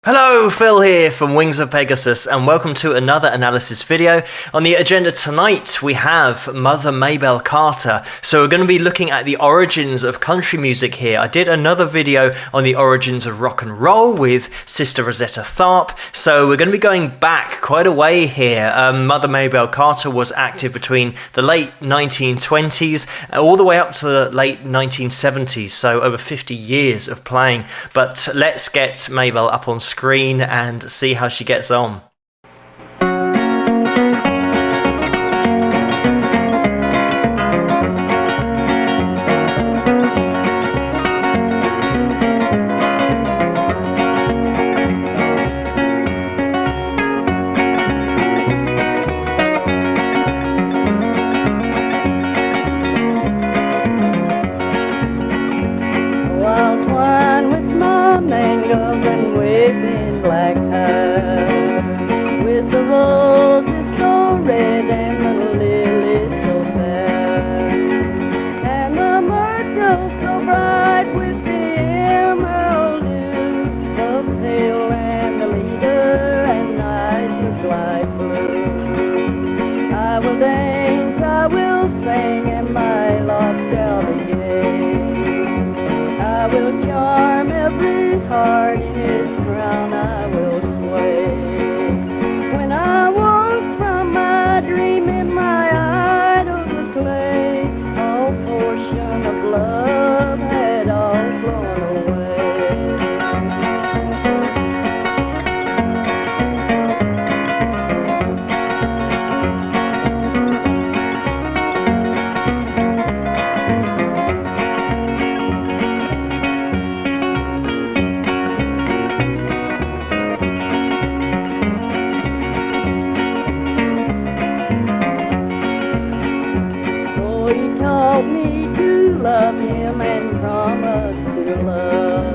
Hello, Phil here from Wings of Pegasus, and welcome to another analysis video. On the agenda tonight, we have Mother Maybelle Carter. So we're going to be looking at the origins of country music here. I did another video on the origins of rock and roll with Sister Rosetta Tharpe. So we're going to be going back quite a way here. Mother Maybelle Carter was active between the late 1920s all the way up to the late 1970s. So over 50 years of playing. But let's get Maybelle up on screen and see how she gets on. Black hair, with the roses so red and the lilies so fair, and the myrtle so bright with the emerald dew, the pale and the leader and eyes look like blue. I will dance, I will sing, and my love shall be gay. I will charm every heart in his crown. I will sway. When I woke from my dream in my idol of clay, all portion of love had all flown away. He taught me to love him and promise to love.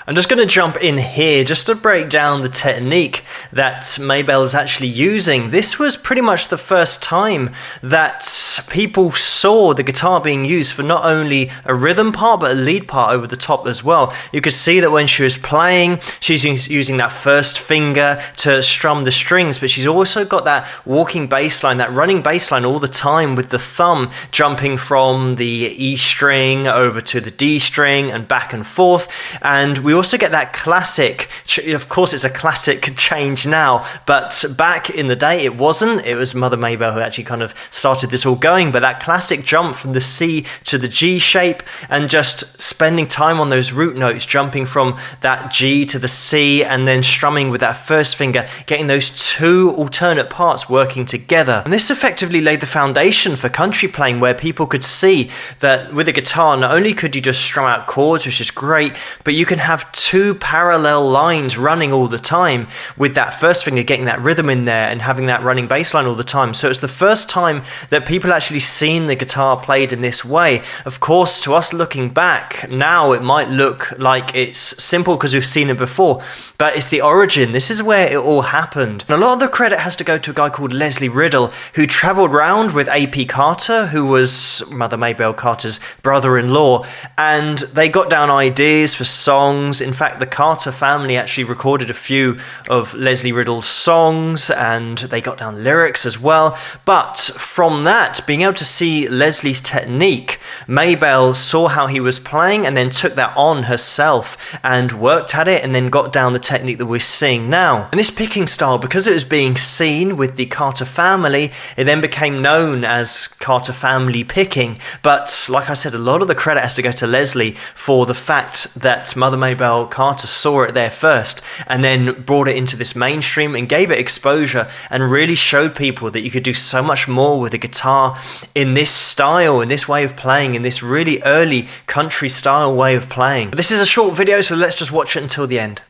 I'm just going to jump in here just to break down the technique that Maybelle is actually using. This was pretty much the first time that people saw the guitar being used for not only a rhythm part but a lead part over the top as well. You could see that when she was playing, she's using that first finger to strum the strings, but she's also got that walking bass line, that running bass line all the time with the thumb jumping from the E string over to the D string and back and forth. And we also get that classic, of course it's a classic change now, but back in the day it wasn't. It was Mother Maybelle who actually kind of started this all going, but that classic jump from the C to the G shape and just spending time on those root notes, jumping from that G to the C and then strumming with that first finger, getting those two alternate parts working together. And this effectively laid the foundation for country playing, where people could see that with a guitar, not only could you just strum out chords, which is great, but you can have two parallel lines running all the time with that first finger getting that rhythm in there and having that running bass line all the time. So it's the first time that people actually seen the guitar played in this way. Of course, to us looking back now, it might look like it's simple because we've seen it before, but it's the origin. This is where it all happened. And a lot of the credit has to go to a guy called Leslie Riddle, who traveled around with A.P. Carter, who was Mother Maybelle Carter's brother-in-law, and they got down ideas for songs. In fact, the Carter family actually recorded a few of Leslie Riddle's songs, and they got down lyrics as well. But from that, being able to see Leslie's technique, Maybelle saw how he was playing and then took that on herself and worked at it and then got down the technique that we're seeing now. And this picking style, because it was being seen with the Carter family, it then became known as Carter family picking. But like I said, a lot of the credit has to go to Leslie for the fact that Mother Maybelle Carter saw it there first and then brought it into this mainstream and gave it exposure and really showed people that you could do so much more with a guitar in this style, in this way of playing, in this really early country style way of playing. But this is a short video, so let's just watch it until the end.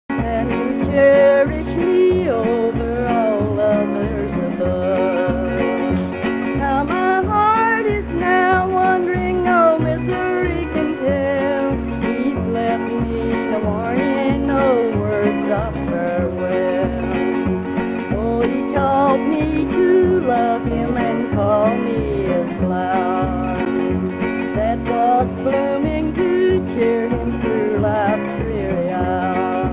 And cherish me over all others above. How my heart is now wandering, no misery can tell. He's left me no warning, no words of farewell. Oh, he taught me to love him and call me a flower that was blooming to cheer him through life's dreary hour.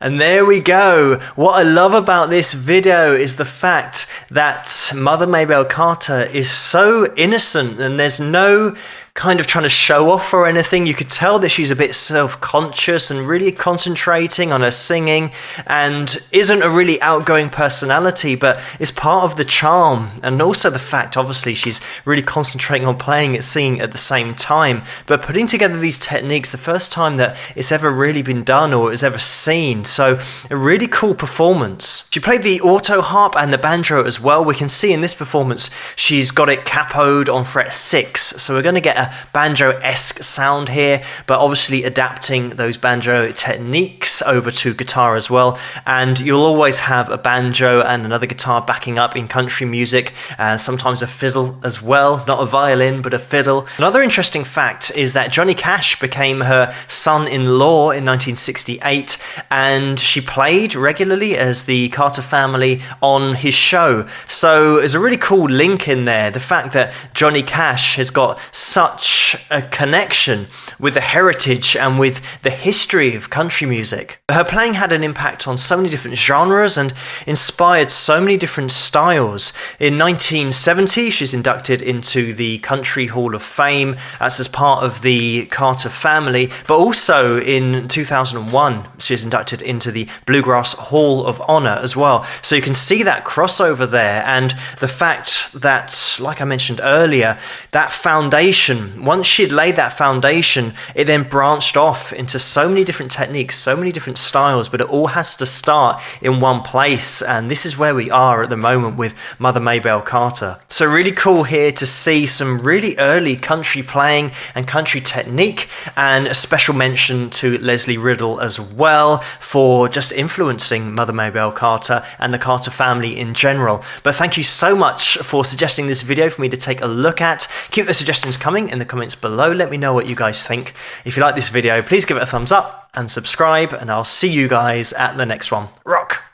And there we go. What I love about this video is the fact that Mother Maybelle Carter is so innocent and there's no kind of trying to show off or anything. You could tell that she's a bit self-conscious and really concentrating on her singing and isn't a really outgoing personality, but is part of the charm. And also the fact, obviously, she's really concentrating on playing and singing at the same time, but putting together these techniques the first time that it's ever really been done or is ever seen. So a really cool performance. She played the auto harp and the banjo as well. We can see in this performance she's got it capoed on fret 6, so we're going to get a banjo-esque sound here, but obviously adapting those banjo techniques over to guitar as well. And you'll always have a banjo and another guitar backing up in country music, and sometimes a fiddle as well, not a violin but a fiddle. Another interesting fact is that Johnny Cash became her son-in-law in 1968, and she played regularly as the Carter family on his show. So there's a really cool link in there, the fact that Johnny Cash has got such a connection with the heritage and with the history of country music. Her playing had an impact on so many different genres and inspired so many different styles. In 1970, she's inducted into the Country Hall of Fame. That's as part of the Carter family. But also in 2001, she's inducted into the Bluegrass Hall of Honor as well. So you can see that crossover there, and the fact that, like I mentioned earlier, that foundation, once she'd laid that foundation, it then branched off into so many different techniques, so many different styles, but it all has to start in one place, and this is where we are at the moment with Mother Maybelle Carter. So really cool here to see some really early country playing and country technique, and a special mention to Leslie Riddle as well for just influencing Mother Maybelle Carter and the Carter family in general. But thank you so much for suggesting this video for me to take a look at. Keep the suggestions coming in the comments below. Let me know what you guys think. If you like this video, please give it a thumbs up and subscribe, and I'll see you guys at the next one. Rock!